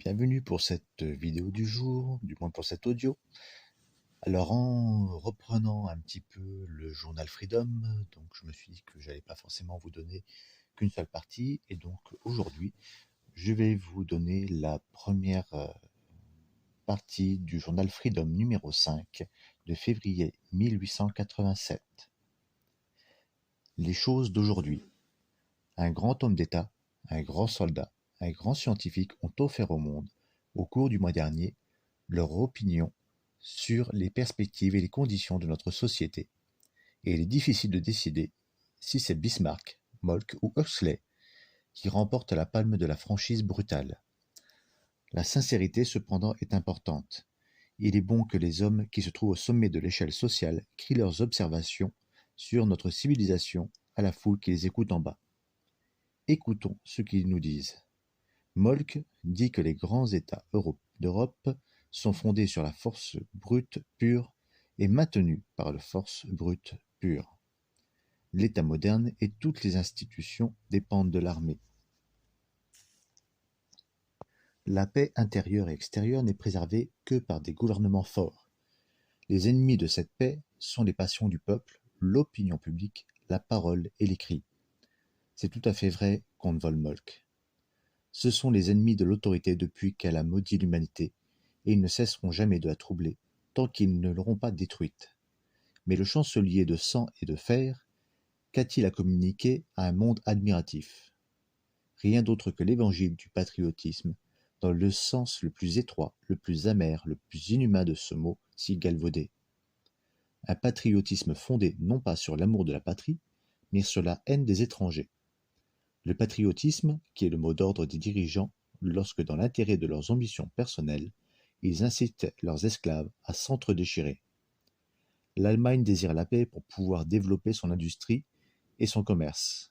Bienvenue pour cette vidéo du jour, du moins pour cet audio. Alors en reprenant un petit peu le journal Freedom, donc je me suis dit que j'allais pas forcément vous donner qu'une seule partie, et donc aujourd'hui je vais vous donner la première partie du journal Freedom numéro 5 de février 1887. Les choses d'aujourd'hui. Un grand homme d'État, un grand soldat, un grand scientifique ont offert au monde, au cours du mois dernier, leur opinion sur les perspectives et les conditions de notre société, et il est difficile de décider si c'est Bismarck, Moltke ou Huxley qui remportent la palme de la franchise brutale. La sincérité cependant est importante. Il est bon que les hommes qui se trouvent au sommet de l'échelle sociale crient leurs observations sur notre civilisation à la foule qui les écoute en bas. Écoutons ce qu'ils nous disent. Moltke dit que les grands États d'Europe sont fondés sur la force brute pure et maintenus par la force brute pure. L'État moderne et toutes les institutions dépendent de l'armée. La paix intérieure et extérieure n'est préservée que par des gouvernements forts. Les ennemis de cette paix sont les passions du peuple, l'opinion publique, la parole et les cris. C'est tout à fait vrai, comte von Moltke. Ce sont les ennemis de l'autorité depuis qu'elle a maudit l'humanité, et ils ne cesseront jamais de la troubler, tant qu'ils ne l'auront pas détruite. Mais le chancelier de sang et de fer, qu'a-t-il à communiquer à un monde admiratif? Rien d'autre que l'évangile du patriotisme, dans le sens le plus étroit, le plus amer, le plus inhumain de ce mot, si galvaudé. Un patriotisme fondé non pas sur l'amour de la patrie, mais sur la haine des étrangers. Le patriotisme, qui est le mot d'ordre des dirigeants, lorsque dans l'intérêt de leurs ambitions personnelles, ils incitent leurs esclaves à s'entre-déchirer. L'Allemagne désire la paix pour pouvoir développer son industrie et son commerce.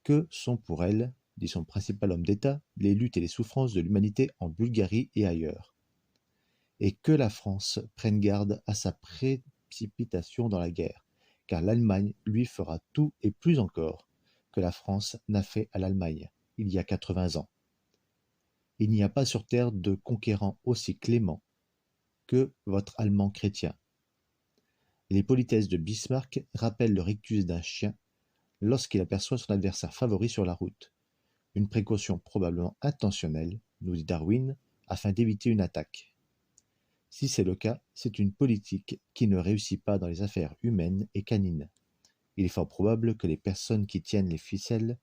Que sont pour elle, dit son principal homme d'État, les luttes et les souffrances de l'humanité en Bulgarie et ailleurs. Et que la France prenne garde à sa précipitation dans la guerre, car l'Allemagne lui fera tout et plus encore que la France n'a fait à l'Allemagne il y a 80 ans. Il n'y a pas sur terre de conquérant aussi clément que votre Allemand chrétien. Les politesses de Bismarck rappellent le rictus d'un chien lorsqu'il aperçoit son adversaire favori sur la route. Une précaution probablement intentionnelle, nous dit Darwin, afin d'éviter une attaque. Si c'est le cas, c'est une politique qui ne réussit pas dans les affaires humaines et canines. Il est fort probable que les personnes qui tiennent les ficelles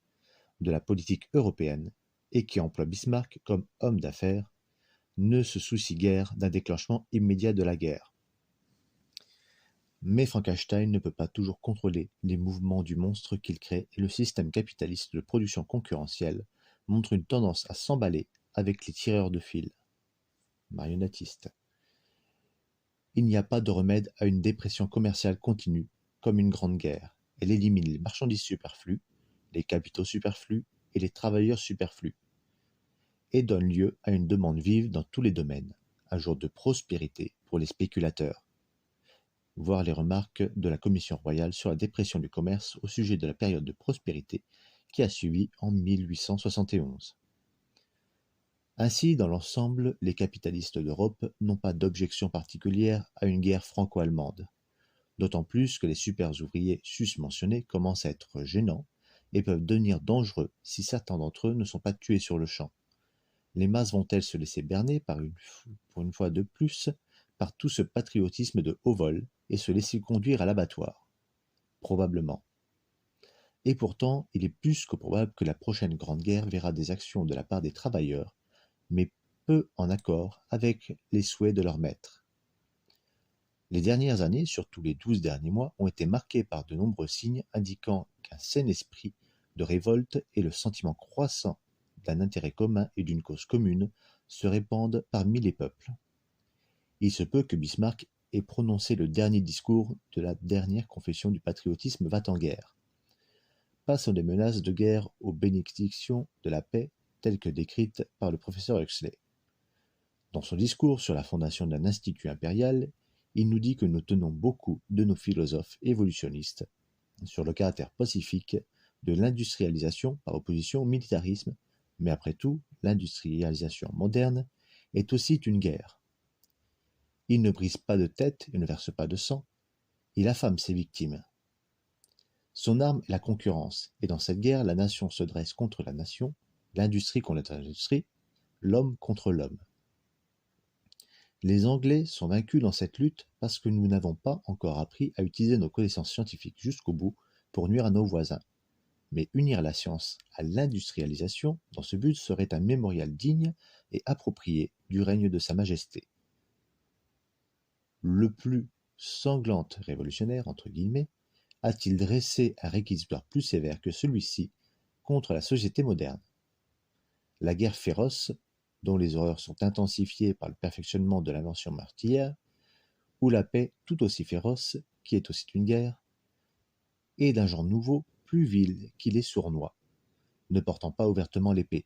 de la politique européenne et qui emploient Bismarck comme homme d'affaires ne se soucient guère d'un déclenchement immédiat de la guerre. Mais Frankenstein ne peut pas toujours contrôler les mouvements du monstre qu'il crée et le système capitaliste de production concurrentielle montre une tendance à s'emballer avec les tireurs de fil. Marionnettistes. Il n'y a pas de remède à une dépression commerciale continue comme une grande guerre. Elle élimine les marchandises superflues, les capitaux superflus et les travailleurs superflus, et donne lieu à une demande vive dans tous les domaines, un jour de prospérité pour les spéculateurs. Voir les remarques de la Commission royale sur la dépression du commerce au sujet de la période de prospérité qui a suivi en 1871. Ainsi, dans l'ensemble, les capitalistes d'Europe n'ont pas d'objection particulière à une guerre franco-allemande, d'autant plus que les super ouvriers susmentionnés commencent à être gênants et peuvent devenir dangereux si certains d'entre eux ne sont pas tués sur le champ. Les masses vont-elles se laisser berner pour une fois de plus par tout ce patriotisme de haut vol et se laisser conduire à l'abattoir? Probablement. Et pourtant, il est plus que probable que la prochaine grande guerre verra des actions de la part des travailleurs, mais peu en accord avec les souhaits de leurs maîtres. Les dernières années, surtout les 12 derniers mois, ont été marquées par de nombreux signes indiquant qu'un sain esprit de révolte et le sentiment croissant d'un intérêt commun et d'une cause commune se répandent parmi les peuples. Il se peut que Bismarck ait prononcé le dernier discours de la dernière confession du patriotisme va-t-en-guerre. Passons des menaces de guerre aux bénédictions de la paix telles que décrites par le professeur Huxley. Dans son discours sur la fondation d'un institut impérial, il nous dit que nous tenons beaucoup de nos philosophes évolutionnistes sur le caractère pacifique de l'industrialisation par opposition au militarisme Mais après tout, l'industrialisation moderne est aussi une guerre. Il ne brise pas de tête et ne verse pas de sang, il affame ses victimes. Son arme est la concurrence, et dans cette guerre, la nation se dresse contre la nation, l'industrie contre l'industrie, l'homme contre l'homme. Les Anglais sont vaincus dans cette lutte parce que nous n'avons pas encore appris à utiliser nos connaissances scientifiques jusqu'au bout pour nuire à nos voisins. Mais unir la science à l'industrialisation, dans ce but, serait un mémorial digne et approprié du règne de Sa Majesté. Le plus sanglant révolutionnaire, entre guillemets, a-t-il dressé un réquisitoire plus sévère que celui-ci contre la société moderne? La guerre féroce, dont les horreurs sont intensifiées par le perfectionnement de l'invention meurtrière, ou la paix tout aussi féroce, qui est aussi une guerre, est d'un genre nouveau, plus vil qu'il est sournois, ne portant pas ouvertement l'épée.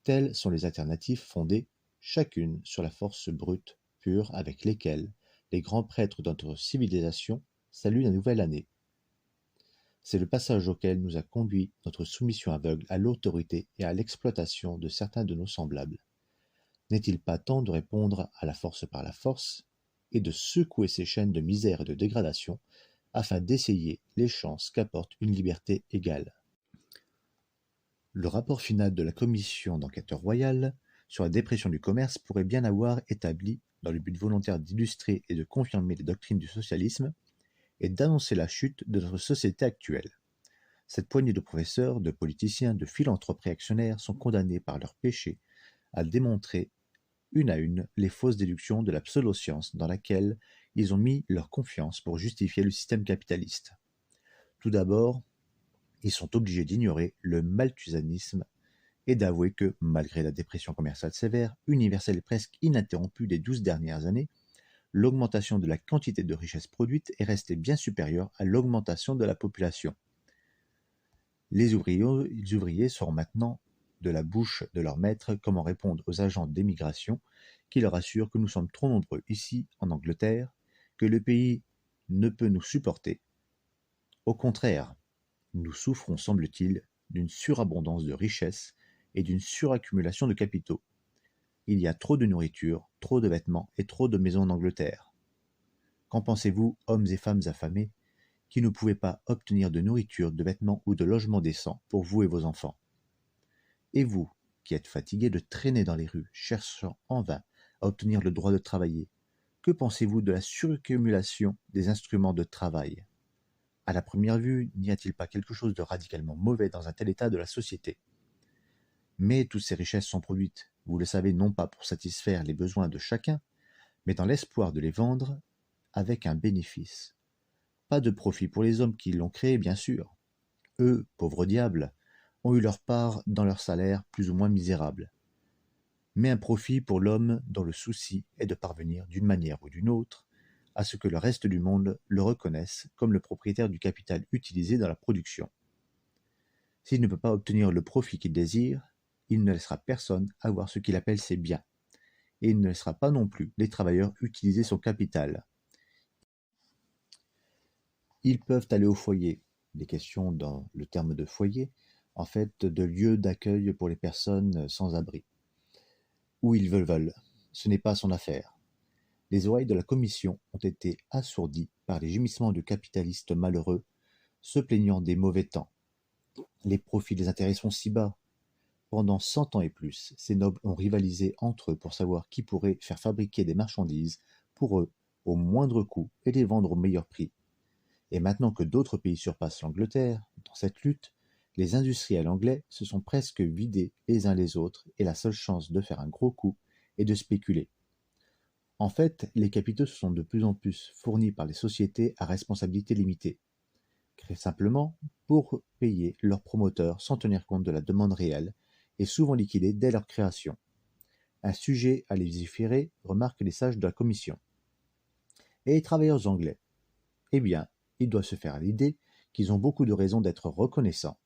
Telles sont les alternatives fondées, chacune sur la force brute, pure, avec lesquelles les grands prêtres de notre civilisation saluent la nouvelle année. C'est le passage auquel nous a conduit notre soumission aveugle à l'autorité et à l'exploitation de certains de nos semblables. N'est-il pas temps de répondre à la force par la force et de secouer ces chaînes de misère et de dégradation afin d'essayer les chances qu'apporte une liberté égale? Le rapport final de la commission d'enquête royale sur la dépression du commerce pourrait bien avoir établi, dans le but volontaire d'illustrer et de confirmer les doctrines du socialisme, et d'annoncer la chute de notre société actuelle. Cette poignée de professeurs, de politiciens, de philanthropes réactionnaires sont condamnés par leurs péchés à démontrer une à une les fausses déductions de la pseudo-science dans laquelle ils ont mis leur confiance pour justifier le système capitaliste. Tout d'abord, ils sont obligés d'ignorer le malthusanisme et d'avouer que, malgré la dépression commerciale sévère, universelle et presque ininterrompue des 12 dernières années, l'augmentation de la quantité de richesses produites est restée bien supérieure à l'augmentation de la population. Les ouvriers sauront maintenant de la bouche de leur maître comment répondre aux agents d'émigration qui leur assurent que nous sommes trop nombreux ici, en Angleterre, que le pays ne peut nous supporter. Au contraire, nous souffrons, semble-t-il, d'une surabondance de richesses et d'une suraccumulation de capitaux. Il y a trop de nourriture, trop de vêtements et trop de maisons en Angleterre. Qu'en pensez-vous, hommes et femmes affamés, qui ne pouvaient pas obtenir de nourriture, de vêtements ou de logements décents pour vous et vos enfants? Et vous, qui êtes fatigués de traîner dans les rues, cherchant en vain à obtenir le droit de travailler, que pensez-vous de la suraccumulation des instruments de travail? À la première vue, n'y a-t-il pas quelque chose de radicalement mauvais dans un tel état de la société? Mais toutes ces richesses sont produites, vous le savez, non pas pour satisfaire les besoins de chacun, mais dans l'espoir de les vendre avec un bénéfice. Pas de profit pour les hommes qui l'ont créé, bien sûr. Eux, pauvres diables, ont eu leur part dans leur salaire plus ou moins misérable. Mais un profit pour l'homme dont le souci est de parvenir, d'une manière ou d'une autre, à ce que le reste du monde le reconnaisse comme le propriétaire du capital utilisé dans la production. S'il ne peut pas obtenir le profit qu'il désire, il ne laissera personne avoir ce qu'il appelle ses biens, et il ne laissera pas non plus les travailleurs utiliser son capital. Ils peuvent aller au foyer. Les questions dans le terme de foyer, en fait, de lieu d'accueil pour les personnes sans abri. Où ils veulent. Ce n'est pas son affaire. Les oreilles de la commission ont été assourdies par les gémissements de capitalistes malheureux, se plaignant des mauvais temps. Les profits des intérêts sont si bas. Pendant 100 ans et plus, ces nobles ont rivalisé entre eux pour savoir qui pourrait faire fabriquer des marchandises pour eux au moindre coût et les vendre au meilleur prix. Et maintenant que d'autres pays surpassent l'Angleterre dans cette lutte, les industriels anglais se sont presque vidés les uns les autres et la seule chance de faire un gros coup est de spéculer. En fait, les capitaux sont de plus en plus fournis par les sociétés à responsabilité limitée, créées simplement pour payer leurs promoteurs sans tenir compte de la demande réelle et souvent liquidés dès leur création. Un sujet à légiférer, remarquent les sages de la commission. Et les travailleurs anglais? Eh bien, ils doivent se faire à l'idée qu'ils ont beaucoup de raisons d'être reconnaissants.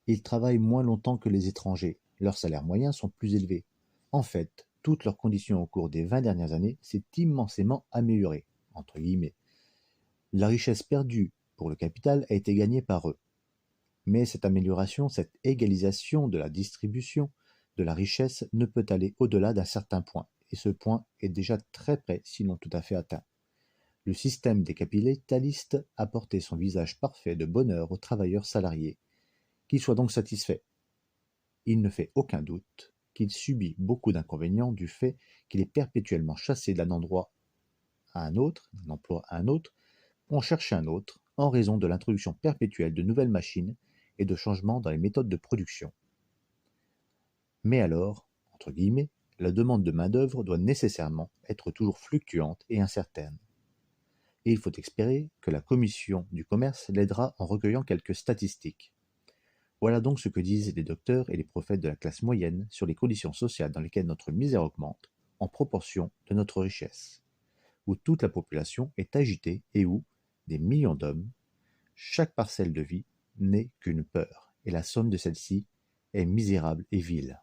Ils travaillent moins longtemps que les étrangers, leurs salaires moyens sont plus élevés. En fait, toutes leurs conditions au cours des 20 dernières années s'est immensément améliorée, entre guillemets. La richesse perdue pour le capital a été gagnée par eux. Mais cette amélioration, cette égalisation de la distribution de la richesse ne peut aller au-delà d'un certain point, et ce point est déjà très près, sinon tout à fait atteint. Le système des capitalistes a porté son visage parfait de bonheur aux travailleurs salariés, qu'ils soient donc satisfaits. Il ne fait aucun doute qu'il subit beaucoup d'inconvénients du fait qu'il est perpétuellement chassé d'un endroit à un autre, d'un emploi à un autre, pour en chercher un autre, en raison de l'introduction perpétuelle de nouvelles machines et de changements dans les méthodes de production. Mais alors, entre guillemets, la demande de main-d'œuvre doit nécessairement être toujours fluctuante et incertaine. Et il faut espérer que la commission du commerce l'aidera en recueillant quelques statistiques. Voilà donc ce que disent les docteurs et les prophètes de la classe moyenne sur les conditions sociales dans lesquelles notre misère augmente en proportion de notre richesse, où toute la population est agitée et où, des millions d'hommes, chaque parcelle de vie n'est qu'une peur, et la somme de celle-ci est misérable et vile.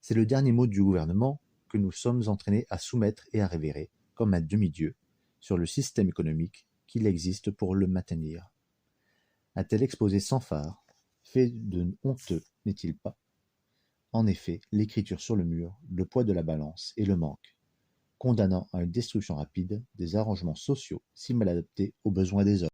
C'est le dernier mot du gouvernement que nous sommes entraînés à soumettre et à révérer, comme un demi-dieu, sur le système économique qu'il existe pour le maintenir. Un tel exposé sans phare, fait de honteux, n'est-il pas? En effet, l'écriture sur le mur, le poids de la balance et le manque, condamnant à une destruction rapide des arrangements sociaux si mal adaptés aux besoins des hommes.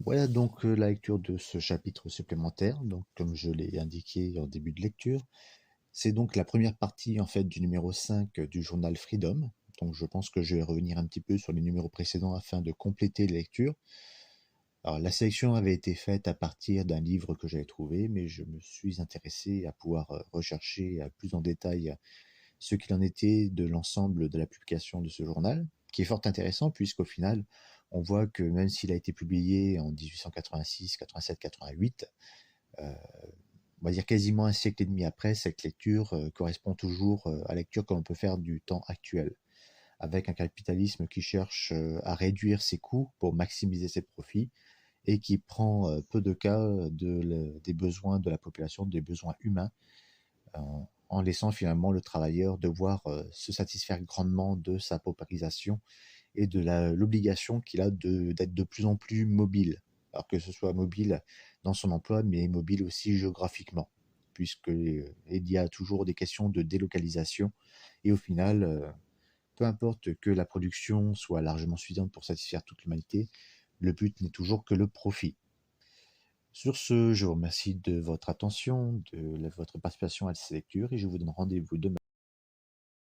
Voilà donc la lecture de ce chapitre supplémentaire. Donc, comme je l'ai indiqué en début de lecture, c'est donc la première partie en fait du numéro 5 du journal Freedom. Donc je pense que je vais revenir un petit peu sur les numéros précédents afin de compléter les lectures. Alors la sélection avait été faite à partir d'un livre que j'avais trouvé, mais je me suis intéressé à pouvoir rechercher plus en détail ce qu'il en était de l'ensemble de la publication de ce journal, qui est fort intéressant puisqu'au final, on voit que même s'il a été publié en 1886, 87, 88, on va dire quasiment un siècle et demi après, cette lecture correspond toujours à la lecture que l'on peut faire du temps actuel, avec un capitalisme qui cherche à réduire ses coûts pour maximiser ses profits et qui prend peu de cas des besoins de la population, des besoins humains, en laissant finalement le travailleur devoir se satisfaire grandement de sa paupérisation et de l'obligation qu'il a d'être de plus en plus mobile. Alors que ce soit mobile dans son emploi, mais mobile aussi géographiquement, puisqu'il y a toujours des questions de délocalisation. Et au final, peu importe que la production soit largement suffisante pour satisfaire toute l'humanité, le but n'est toujours que le profit. Sur ce, je vous remercie de votre attention, de votre participation à cette lecture et je vous donne rendez-vous demain.